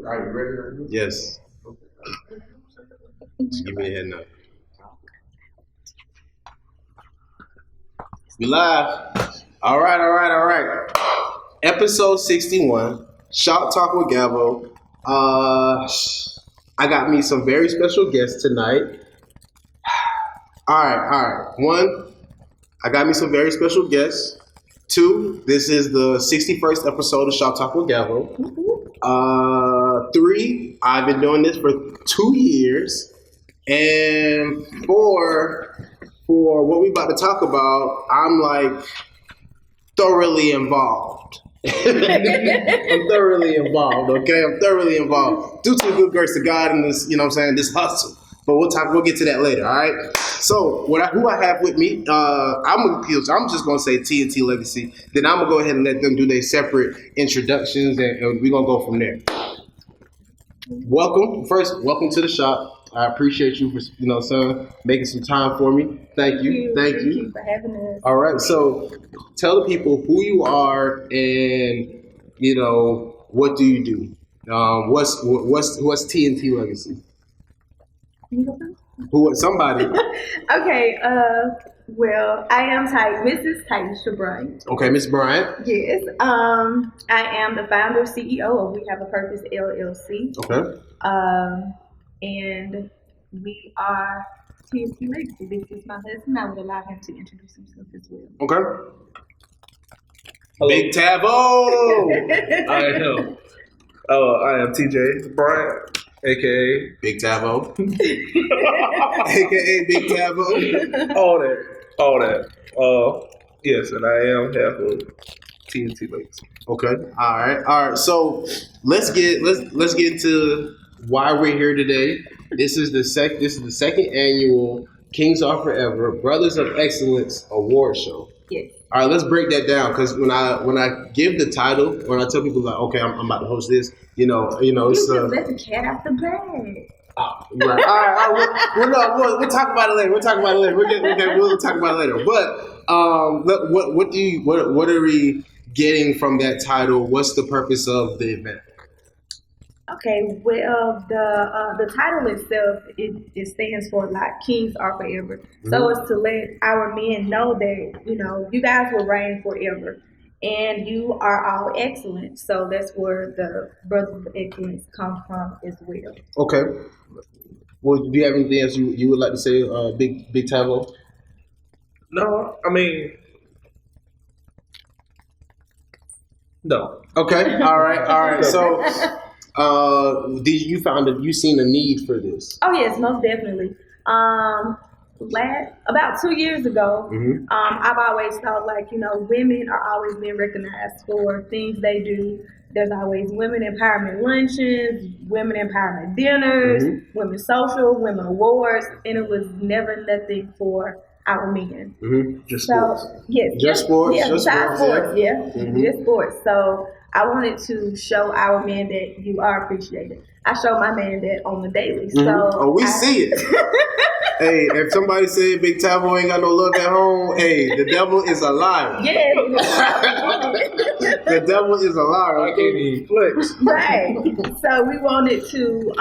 Are you ready? Yes. Just give me a head nod. We live. All right. Episode 61. Shop Talk with Gavo. I got me some very special guests tonight. All right. One, I got me some very special guests. Two, this is the 61st episode of Shop Talk with Gavo. Three, I've been doing this for 2 years. And four, for what we about to talk about, I'm like thoroughly involved. I'm thoroughly involved, okay? I'm thoroughly involved. Due to the good grace of God in this, this hustle. But we'll get to that later, all right? So, who I have with me, I'm just going to say TNT Legacy. Then I'm going to go ahead and let them do their separate introductions, and we're going to go from there. Welcome to the shop. I appreciate you for, making some time for me. Thank you. Thank you for having us. All right, so tell the people who you are and, what do you do? What's TNT Legacy? Somebody. Okay, well, I am Mrs. Tiesha Bryant. Okay, Miss Bryant. Yes. I am the founder and CEO of We Have a Purpose LLC. Okay. And we are TNT Legacy. This is my husband. I would allow him to introduce himself as well. Okay. Hello. Big Tahvo. I am TJ Bryant, aka Big Tahvo. AKA Big Tahvo. all that. Yes, and I am half of TNT Legacy. Okay. All right. So let's get into why we're here today. This is the second annual Kings Are Forever Brothers of Excellence Award Show. Yes. All right, let's break that down, because when I give the title, when I tell people like, okay, I'm about to host this, it's let the cat out the bag. Right. All right. We'll talk about it later. We'll talk about it later. But what are we getting from that title? What's the purpose of the event? Okay, well, the title itself, it stands for like Kings Are Forever. Mm-hmm. So it's to let our men know that, you guys will reign forever and you are all excellent. So that's where the Brothers of Excellence come from as well. Okay. Well, do you have anything else you would like to say, Big Tahvo? No, I mean, no. Okay. All right. So, you seen a need for this? Oh yes, most definitely. About 2 years ago, mm-hmm. I've always thought women are always being recognized for things they do. There's always women empowerment luncheons, women empowerment dinners, mm-hmm. women social, women awards, and it was never nothing for our men. Mm-hmm. Just sports. Yes. Just sports. Yeah, just sports. Yeah. Mm-hmm. Just sports. So I wanted to show our men that you are appreciated. I show my man that on the daily. Mm-hmm. So we see it. Hey, if somebody said Big Tahvo ain't got no love at home, hey, the devil is a liar. Yeah. The devil is a liar. I can't even flex. Right. So we wanted to,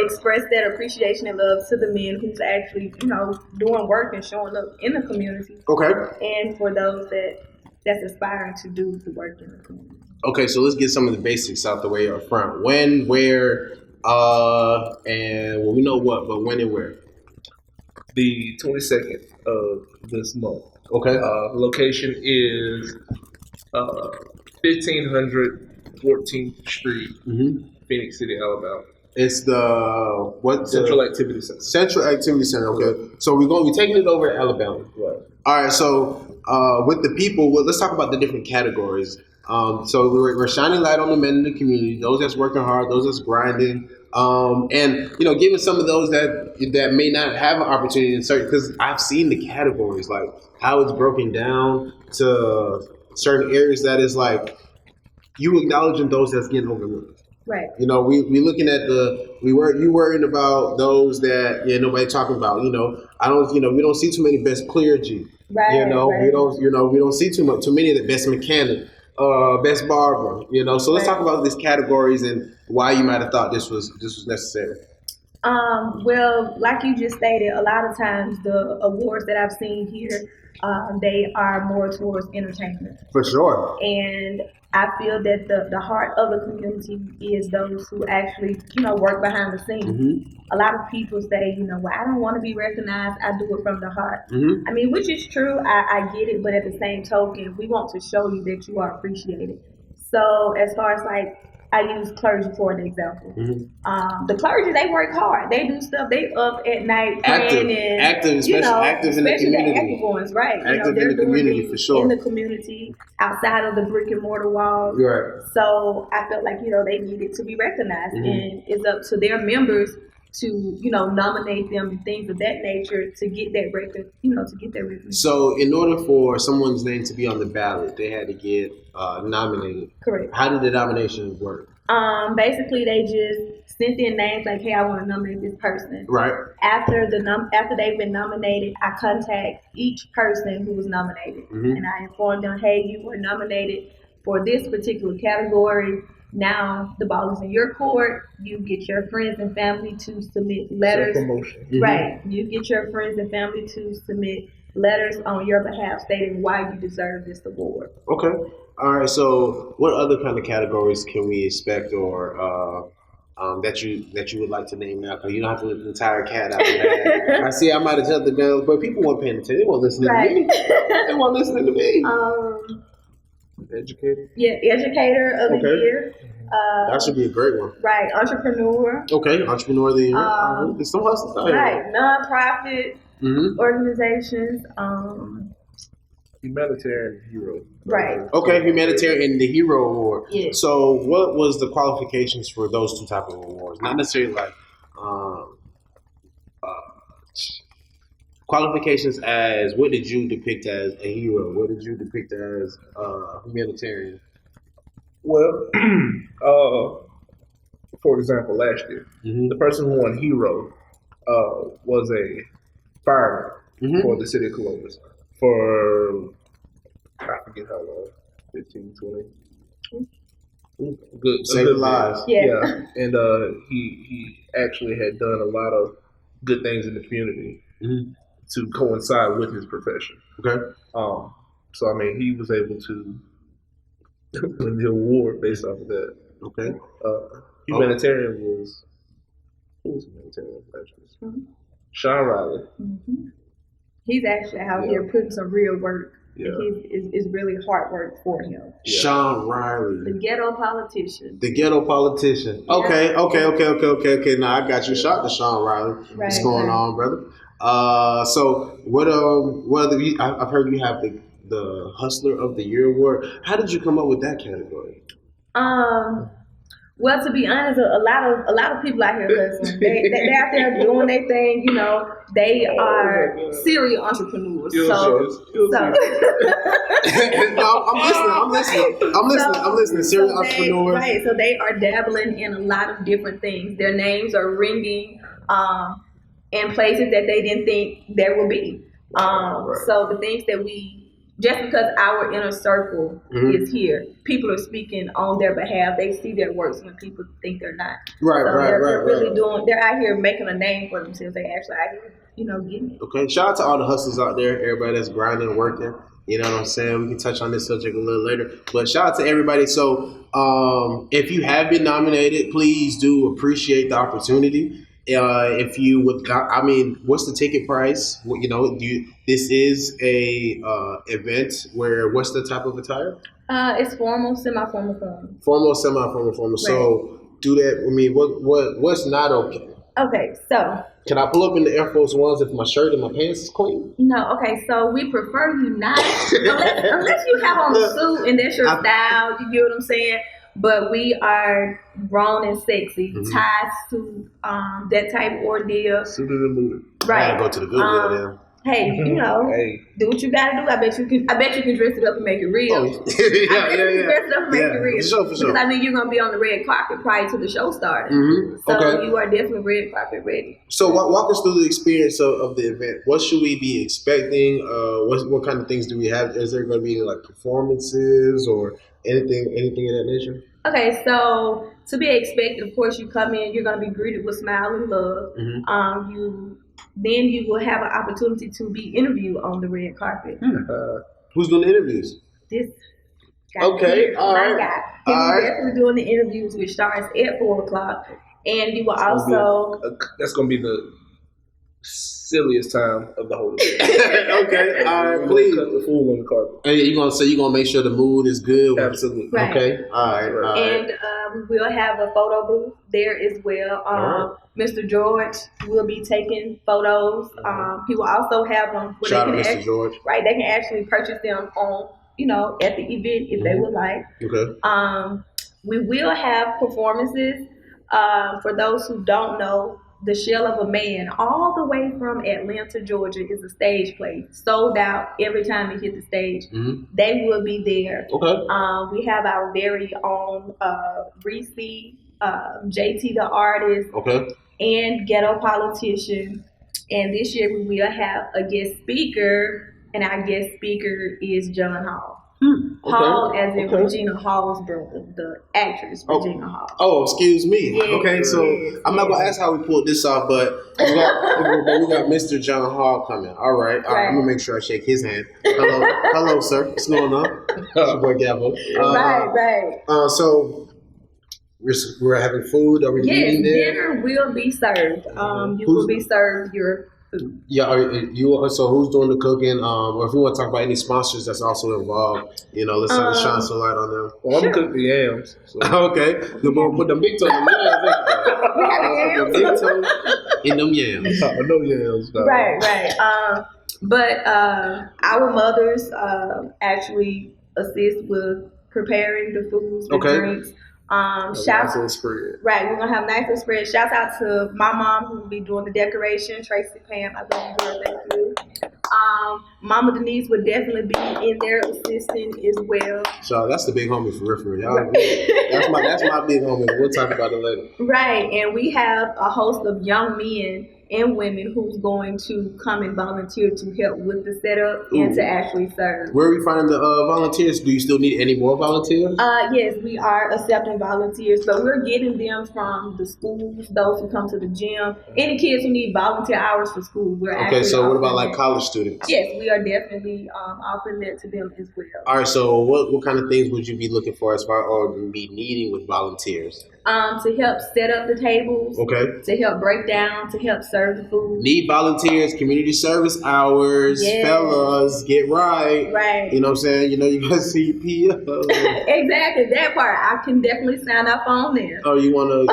express that appreciation and love to the men who's actually, doing work and showing up in the community. Okay. And for those that's aspiring to do the work in the community. Okay, so let's get some of the basics out the way up front. When, where, and we know what, but when and where? The 22nd of this month. Okay. Location is 1500 14th Street, mm-hmm. Phoenix City, Alabama. It's the Central Activity Center. Central Activity Center. Okay. So we're taking it over to Alabama. Right. All right. So with the people, let's talk about the different categories. So we're shining light on the men in the community, those that's working hard, those that's grinding, and giving some of those that may not have an opportunity in certain, because I've seen the categories, like how it's broken down to certain areas that is like you acknowledging those that's getting overlooked. Right. We looking at you worried about those that nobody talking about. We don't see too many best clergy. Right. We don't see too many of the best mechanic. best barber. You know, so let's talk about these categories and why you might have thought this was necessary. Well, like you just stated, a lot of times the awards that I've seen here, they are more towards entertainment. For sure. And I feel that the heart of the community is those who actually, work behind the scenes. Mm-hmm. A lot of people say, well, I don't want to be recognized. I do it from the heart. Mm-hmm. I mean, which is true. I get it. But at the same token, we want to show you that you are appreciated. So as far as I use clergy for an example. Mm-hmm. The clergy, they work hard. They do stuff. They up at night active, especially active in the community. The active ones, right? Active in the community for sure. In the community, outside of the brick and mortar walls. Right. So I felt like they needed to be recognized, and it's up to their members to nominate them and things of that nature to get that record, to get that recognition. So in order for someone's name to be on the ballot, they had to get nominated. Correct. How did the nomination work? Basically they just sent in names like, hey, I want to nominate this person. Right. After they've been nominated, I contact each person who was nominated, and I inform them, hey, you were nominated for this particular category. Now the ball is in your court. You get your friends and family to submit letters. Promotion. Right. You get your friends and family to submit letters on your behalf stating why you deserve this award. Okay. All right. So what other kind of categories can we expect or that you would like to name now? Because you don't have to let the entire cat out of the bag. I see I might have jumped the gun, but people weren't paying attention. They weren't listening to me. They weren't listening to me. Educator? Yeah, educator of the year. That should be a great one. Right, entrepreneur. Okay, entrepreneur of the year. There's some hustles out here. Right, nonprofit organizations. Humanitarian hero. Right. Okay, humanitarian, the hero award. Yeah. So, what was the qualifications for those two type of awards? Not necessarily qualifications as what did you depict as a hero? What did you depict as humanitarian? Well, for example, last year, the person who won hero was a fireman for the city of Columbus for, I forget how long, 15, 20. Good. Saving lives. Yeah. And he actually had done a lot of good things in the community to coincide with his profession. Okay. So I mean, he was able to win the award based off of that. Okay. Humanitarian was who was humanitarian? Actually, Sean Riley. He's actually out here putting some real work. Yeah. It's really hard work for him. Yeah. Sean Riley. The ghetto politician. The ghetto politician. Okay. Now I got you. Shout out to Sean Riley. Right, What's going on, brother? So what other? I've heard you have the Hustler of the Year award. How did you come up with that category? Well, to be honest, a lot of people out here hustling. They're out there doing their thing. They are serial entrepreneurs. So No, I'm listening. Serial entrepreneurs. Right. So they are dabbling in a lot of different things. Their names are ringing in places that they didn't think there would be. So the things that just because our inner circle is here, people are speaking on their behalf. They see their works when people think they're not. They're really doing. They're out here making a name for themselves. They actually out here, getting it. Okay. Shout out to all the hustlers out there. Everybody that's grinding and working. You know what I'm saying? We can touch on this subject a little later. But shout out to everybody. So if you have been nominated, please do appreciate the opportunity. If you would, what's the ticket price? This is a event where what's the type of attire? It's formal, semi-formal, formal. Formal, semi-formal, formal. Right. So do that. What's not okay? Okay, so can I pull up in the Air Force Ones if my shirt and my pants is clean? No. Okay, so we prefer you not unless you have on a suit and that's your style. You get what I'm saying? But we are grown and sexy, tie suit, that type of ordeal. Suited and booted. Right. I gotta go to the Goodwill then. hey, do what you gotta do. I bet you can dress it up and make it real. Oh, Dress it up and make it real. For sure. Because I mean, you're gonna be on the red carpet prior to the show starting. Mm-hmm. So you are definitely red carpet ready. So walk us through the experience of the event. What should we be expecting? What kind of things do we have? Is there going to be like performances or anything of that nature? Okay, so to be expected, of course, you come in, you're going to be greeted with smile and love. Mm-hmm. Then you will have an opportunity to be interviewed on the red carpet. Who's doing the interviews? This guy. Okay, all right. He's definitely doing the interviews, which starts at 4:00. And you will that's going to be the silliest time of the whole day. Okay, all right, please. Cut the fool on the carpet. And you're gonna make sure the mood is good. Absolutely. Right. Okay. All right. And we will have a photo booth there as well. Mr. George will be taking photos. He will also have them. Shout out Mr. George. Right, they can actually purchase them on, at the event if they would like. Okay. We will have performances. For those who don't know, The Shell of a Man, all the way from Atlanta, Georgia, is a stage play. Sold out every time they hit the stage. Mm-hmm. They will be there. Okay. We have our very own Reese, JT the artist, and Ghetto Politician. And this year we will have a guest speaker, and our guest speaker is John Hall. Hall, as in Regina Hall's brother, the actress Regina Hall. Oh, excuse me. Yes, okay, so I'm not gonna ask how we pulled this off, but we got Mr. John Hall coming. All right. I'm gonna make sure I shake his hand. Hello, sir. What's going on? It's your boy Gavo. Right. So we're having food. Are we eating there? Dinner will be served. You will be served your food. Yeah, so who's doing the cooking? Or if you want to talk about any sponsors that's also involved, let's shine some light on them. Well, I'm gonna cook the yams. So. Okay, we're gonna put the big toe in the yams. In them yams. No yams. No. Right. But our mothers actually assist with preparing the foods, the drinks. Nice little spread. Right, we're gonna have a nice little spread. Shouts out to my mom who will be doing the decoration, Tracy Pam. I love you, girl. Thank you. Mama Denise would definitely be in there assisting as well. So that's the big homie for real. That's my big homie. We'll talk about it later. Right, and we have a host of young men and women who's going to come and volunteer to help with the setup and to actually serve. Where are we finding the volunteers? Do you still need any more volunteers? Yes, we are accepting volunteers. So we're getting them from the schools, those who come to the gym, any kids who need volunteer hours for school. Okay, so what about like college students? Yes, we are definitely offering that to them as well. All right, so what kind of things would you be looking for as far or be needing with volunteers? To help set up the tables. Okay. To help break down, to help serve the food. Need volunteers, community service hours, fellas, get right. Right. You know what I'm saying? You got CPO. Exactly, that part. I can definitely sign up on there. Oh, you want to,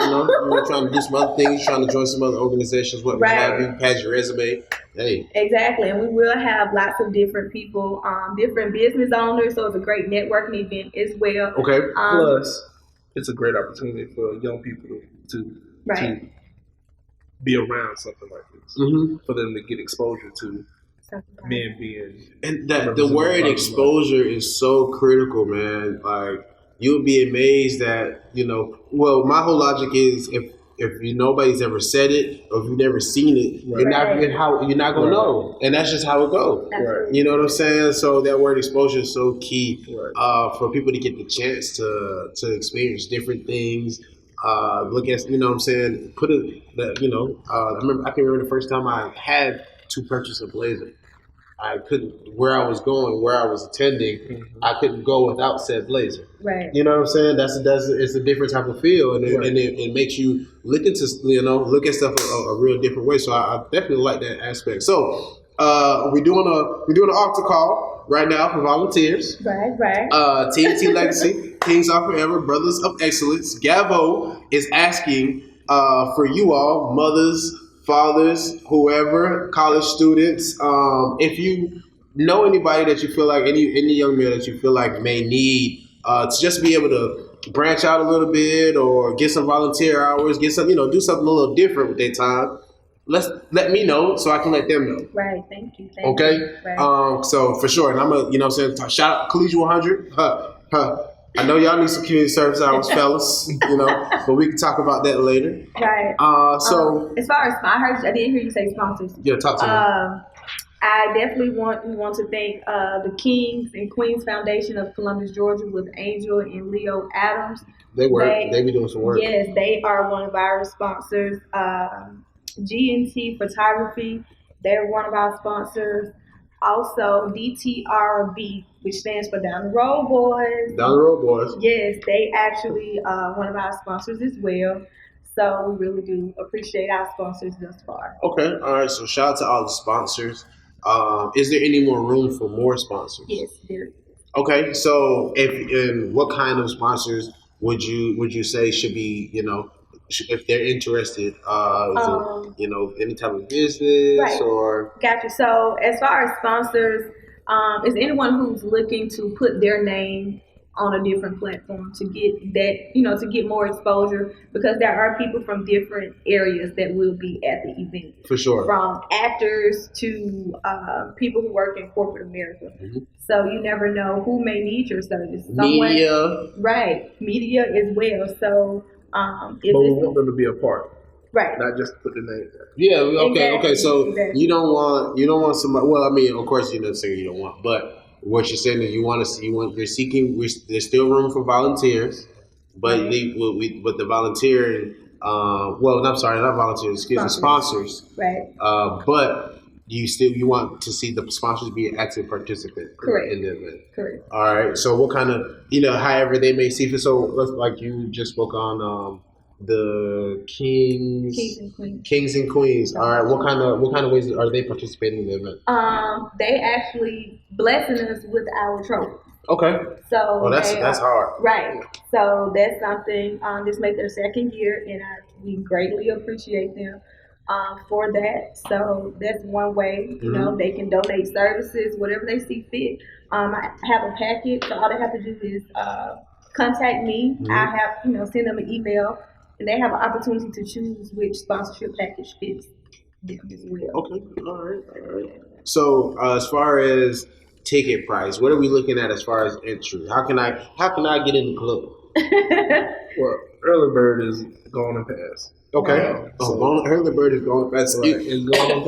you're trying to do some other things, trying to join some other organizations, what have you, pass your resume. Hey. Exactly, and we will have lots of different people, different business owners, so it's a great networking event as well. Okay. Plus, it's a great opportunity for young people to be around something like this, for them to get exposure to men being. And the word exposure is so critical, man. Like, you'll be amazed that, well, my whole logic is if nobody's ever said it or if you've never seen it, you're not gonna know, and that's just how it goes. Right. You know what I'm saying? So that word exposure is so key for people to get the chance to experience different things. Look at, what I'm saying, I can remember the first time I had to purchase a blazer. I couldn't, where I was going, where I was attending, I couldn't go without said blazer. Right. You know what I'm saying? It's a different type of feel, and it makes you look at stuff a real different way. So I definitely like that aspect. So we're doing an altar call right now for volunteers. Right. TNT Legacy, Kings Are Forever, Brothers of Excellence. Gavo is asking for you all, mothers, fathers, whoever, college students, if you know anybody that you feel like, any young man that you feel like may need to just be able to branch out a little bit or get some volunteer hours, get some, do something a little different with their time, let me know so I can let them know. Right. Thank you. Okay. Right. So for sure, and I'm a, you know what I'm saying, shout out Collegiate 100. I know y'all need some community service hours, fellas. You know, but we can talk about that later. Right. So as far as I didn't hear you say sponsors. Yeah, talk to me. I definitely want to thank the Kings and Queens Foundation of Columbus, Georgia, with Angel and Leo Adams. They be doing some work. Yes, they are one of our sponsors. G&T Photography, they're one of our sponsors. Also, DTRB, which stands for Down the Road Boys. Down the Road Boys. Yes, they actually one of our sponsors as well. So we really do appreciate our sponsors thus far. Okay, all right. So shout out to all the sponsors. Is there any more room for more sponsors? Yes, there is. Okay, so and what kind of sponsors would you say should be, you know, if they're interested, you know, any type of business right. or? Gotcha. So as far as sponsors, is anyone who's looking to put their name on a different platform to get that, you know, to get more exposure, because there are people from different areas that will be at the event. For sure. From actors to people who work in corporate America. Mm-hmm. So you never know who may need your service. Media. Right. Media as well. So but we want them to be a part. Right. Not just put the name there. Yeah, okay, exactly. Okay. So exactly. you don't want somebody, well, I mean, of course you don't say you don't want, but what you're saying is there's still room for volunteers, but with the volunteering, not volunteers, sponsors. Right. But you want to see the sponsors be an active participant. Correct. In the event. Correct. All right. So what kind of, however they may see fit. So like you just spoke on the Kings and Queens. All right. What kind of ways are they participating in the event? They actually blessing us with our trophy. Okay. So that's hard. Right. So that's something. This makes their second year, and we greatly appreciate them for that. So that's one way. You know, they can donate services, whatever they see fit. I have a packet, so all they have to do is contact me. Mm-hmm. I have send them an email. And they have an opportunity to choose which sponsorship package fits them as well. Okay, all right. So as far as ticket price, what are we looking at as far as entry? How can I get in the club? Well, early bird is going to pass. Okay. Early bird is going to pass. Right. It's going to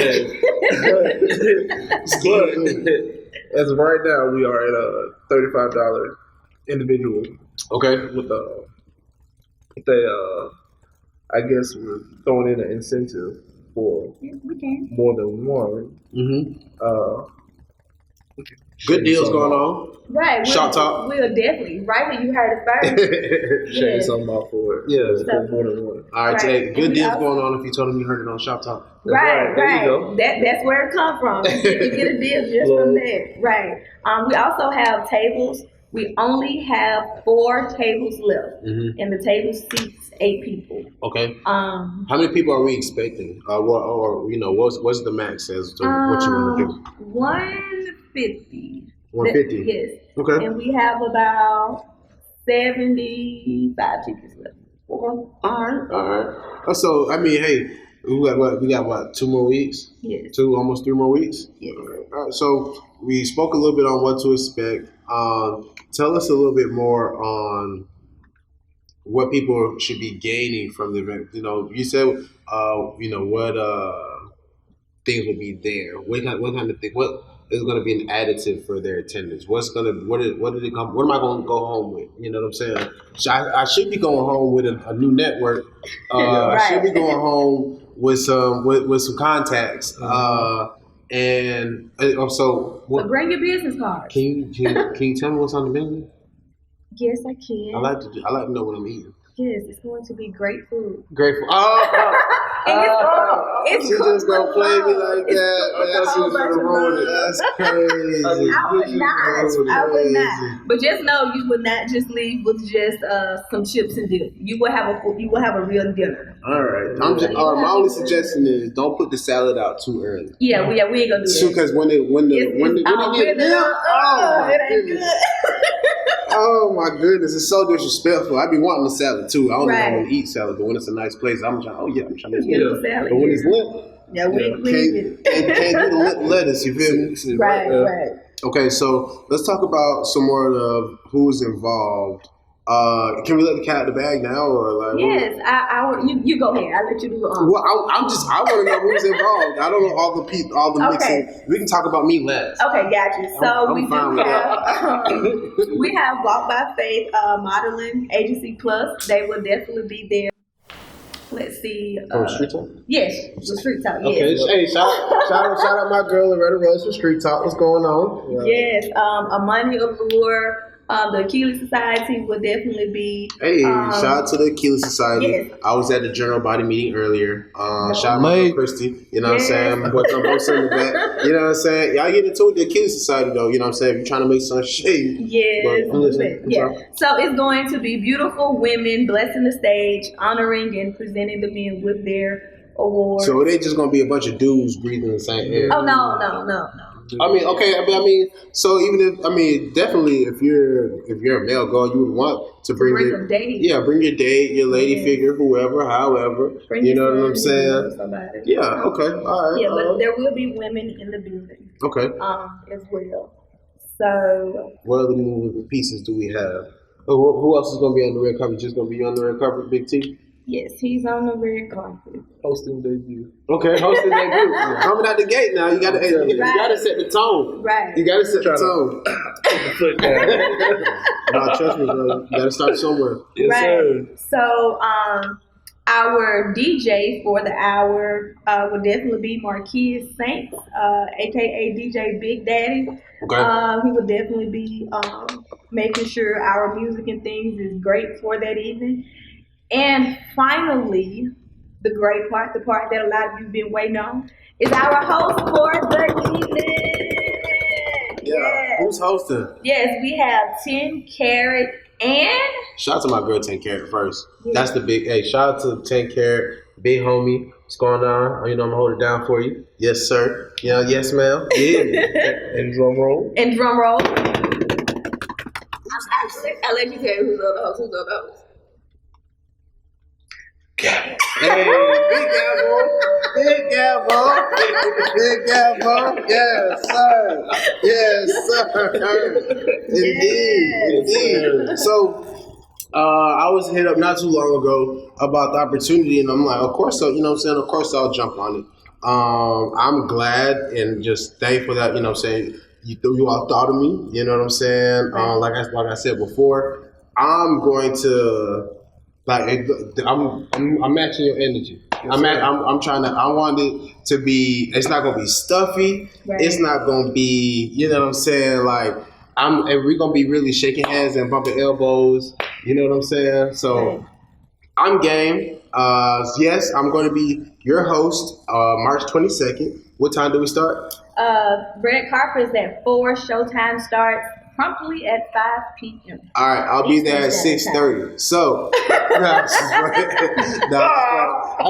pass. But as of right now, we are at a $35 individual. Okay. With I guess we're throwing in an incentive for more than one. Mm-hmm. Good deals going on. Right. Shop Talk. We'll definitely. Right. You heard it first. Shane something about for it. Yeah. So, more than one. All right. Good deals going on if you told them you heard it on Shop Talk. Right. There you go. That's where it comes from. You get a deal just from that. Right. We also have tables. We only have 4 tables left, and the table seats 8 people. Okay. How many people are we expecting? What's the max as to what you want to do? 150. 150. Yes. Okay. And we have about 75 tickets left. Okay. All right. So I mean, hey, we got what? 2 more weeks? Yes. Almost 3 more weeks. Yes. All right. So we spoke a little bit on what to expect. Tell us a little bit more on what people should be gaining from the event. You said, what things will be there. What kind of thing? What is going to be an additive for their attendance? What am I going to go home with? You know what I'm saying? I should be going home with a new network. Right. I should be going home with some contacts. And so bring your business card. Can you tell me what's on the menu? Yes, I can. I like to know what I'm eating. Yes, it's going to be great food. Great food. It's she just gonna play me like that. That's crazy. I would not. But just know you would not just leave with just some chips and dip. You will have a real dinner. All right. My only suggestion is don't put the salad out too early. Yeah, we ain't gonna do that. Because when it get good. Oh my goodness, it's so disrespectful. I be wanting the salad too. I don't even want to eat salad, but when it's a nice place, I'm trying to eat salad. But when it's limp, Yeah, we can't do the lettuce. You feel me? Right. Okay, so let's talk about some more of who's involved. Can we let the cat out of the bag now, or like? Yes, you go ahead. I'll let you do it. Well, I want to know who's involved. I don't know all the mixing. Okay. We can talk about me last. Okay, got you. So I'm fine with we have Walk by Faith Modeling Agency Plus. They will definitely be there. Let's see. Street Talk? Yes, the Street Talk. Okay, Yes. hey, shout out my girl Loretta Rose from Street Talk. What's going on? Yes, Amani Allure. The Achilles Society will definitely be. Hey, shout out to the Achilles Society. Yes. I was at the general body meeting earlier. Shout out to my Christy. You know what I'm saying? My boy Gumbo in the back. You know what I'm saying? Y'all get into it with the Achilles Society though. You know what I'm saying? If you're trying to make some shade. Yes. Yeah. So it's going to be beautiful women blessing the stage, honoring and presenting the men with their awards. So it ain't just gonna be a bunch of dudes breathing the same air. Oh no. I mean, okay. I mean, so even if definitely if you're a male girl, you would want to bring your date. Yeah, bring your date, your lady figure, whoever, however. You know what I'm saying? Yeah. Okay. All right. Yeah, but there will be women in the building. Okay. As well. So. What other moving pieces do we have? Who else is going to be on the red carpet? Just going to be on the red carpet, Big T? Yes, he's on the red carpet. Hosting debut. Okay, hosting debut. Coming out the gate now. You got to set the tone. Right. You got to set the tone. Foot down. No, trust me, bro. You got to start somewhere. Yes, right. sir. So, our DJ for the hour will definitely be Marquise Saints, aka DJ Big Daddy. Okay. He will definitely be making sure our music and things is great for that evening. And finally, the great part, the part that a lot of you have been waiting on, is our host for the evening. Yeah. Yes. Who's hosting? Yes, we have 10 Carat and... Shout out to my girl 10 Carat first. Yeah. That's the big... Hey, shout out to 10 Carat, big homie. What's going on? You know I'm going to hold it down for you. Yes, sir. Yeah, yes, ma'am. Yeah. And drum roll. And drum roll. I'll let you tell you who's the other host. Hey, big Gavo, yes, sir, indeed. So, I was hit up not too long ago about the opportunity, and I'm like, of course, you know what I'm saying, of course I'll jump on it. I'm glad and just thankful that, you know what I'm saying, you all thought of me, you know what I'm saying, like I said before, I'm going to... I'm matching your energy. I'm trying to. I want it to be. It's not gonna be stuffy. Right. It's not gonna be. You know what I'm saying? Like and we're gonna be really shaking hands and bumping elbows. You know what I'm saying? So right. I'm game. Yes, I'm going to be your host. March 22nd. What time do we start? Red carpet is at 4. Showtime starts promptly at 5 p.m. All right, I'll be there at 6:30. So, I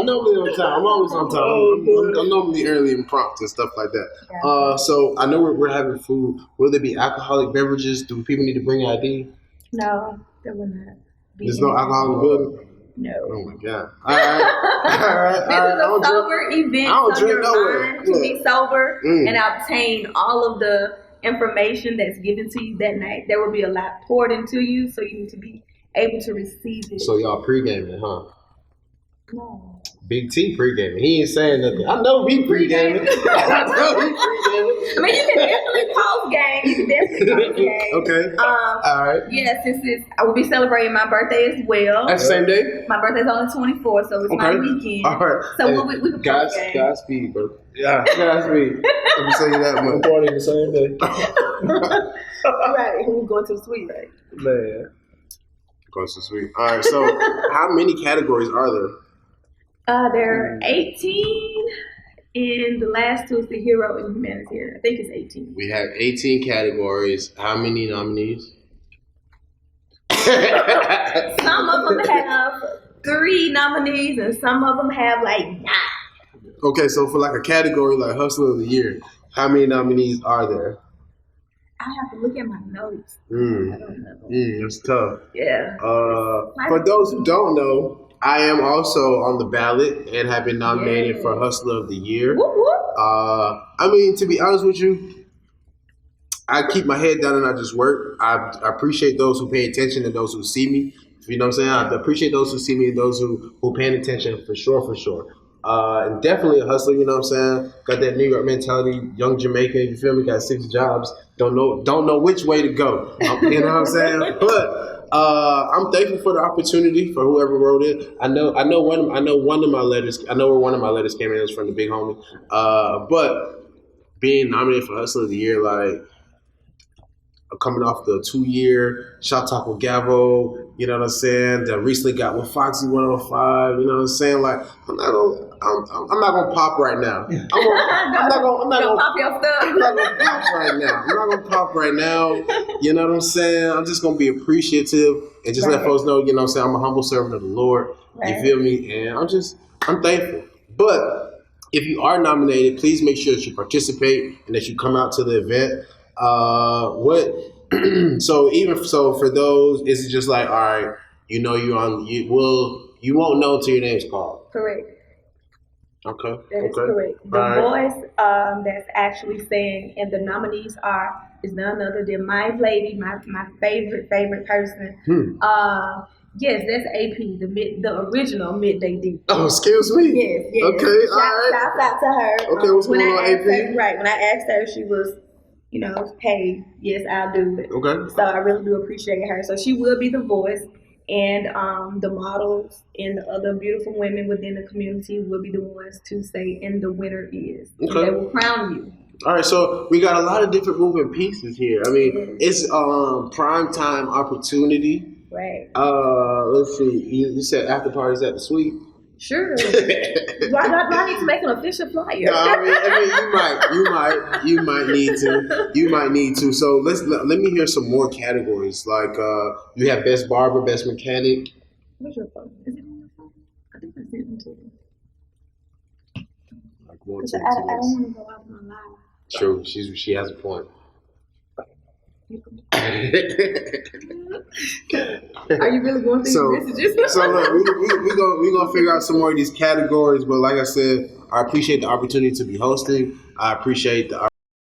normally on time. I'm always on time. I'm normally early and prompt and stuff like that. Yeah. So I know we're having food. Will there be alcoholic beverages? Do people need to bring ID? No, there will not. There's no alcohol in the building? No. Oh my God. All right. This is a sober event. I don't drink nowhere. To be sober and obtain all of the information that's given to you that night. There will be a lot poured into you, so you need to be able to receive it. So y'all pre-gaming, huh? No. Big T pre-gaming. He ain't saying nothing. I know he pre-gaming. I mean, you can definitely post-game. Okay. All right. Yeah, I will be celebrating my birthday as well. That's the same day? My birthday's on the 24th, so it's my weekend. All right. So we can Godspeed, bro. Yeah, Godspeed. Let me tell you that much. We're partying the same day. Right. We're going to the suite, right? Man. Going to the suite. All right, so how many categories are there? There are 18, and the last 2 is the hero and humanitarian. I think it's 18. We have 18 categories. How many nominees? Some of them have 3 nominees, and some of them have like 9. Okay, so for like a category like Hustler of the Year, how many nominees are there? I have to look at my notes. I don't know. It's tough. Yeah. For those who don't know, I am also on the ballot and have been nominated for Hustler of the Year. Whoop, whoop. I mean, to be honest with you, I keep my head down and I just work. I appreciate those who pay attention and those who see me. You know what I'm saying? I appreciate those who see me and those who paying attention for sure. And definitely a hustler, you know what I'm saying? Got that New York mentality, young Jamaican, you feel me? Got 6 jobs, don't know which way to go. You know what I'm saying? But I'm thankful for the opportunity for whoever wrote it. I know one of my letters. I know where one of my letters came in. It was from the big homie. But being nominated for Hustler of the Year, like coming off the 2-year Shot Talk with Gavo, you know what I'm saying? That recently got with Foxy 105. You know what I'm saying? Like I'm not gonna pop right now. I'm not gonna pop your stuff. I'm not gonna pop right now. I'm not gonna pop right now. You know what I'm saying? I'm just gonna be appreciative and just let folks know, you know what I'm saying, I'm a humble servant of the Lord. Right. You feel me? And I'm thankful. But if you are nominated, please make sure that you participate and that you come out to the event. So for those, is it just like, all right, you know you won't know until your name's called? Correct. Okay. That is correct. The voice that's actually saying, and the nominees is none other than my lady, my favorite person. Yes, that's AP, the original Midday Deep. Oh, excuse me. Yes. Okay, all right. Shout out to her. Okay, what's going on, AP? When I asked her, she was, hey, yes, I'll do it. Okay. So I really do appreciate her. So she will be the voice, and the models and the other beautiful women within the community will be the ones to say, and the winner is. Okay. And they will crown you. All right, so we got a lot of different moving pieces here. I mean, it's prime time opportunity. Right. Let's see. You said after parties at the suite. Sure. Do I need to make an official flyer? No, I mean, you might need to. You might need to. So let me hear some more categories. Like you have best barber, best mechanic. What's your phone? Is it on your phone? I think I sent it to you. Like 1, 2, 3. I don't want to go out my live. True. She has a point. Are you really going through these messages? So look, we gonna figure out some more of these categories. But like I said, I appreciate the opportunity to be hosting. I appreciate the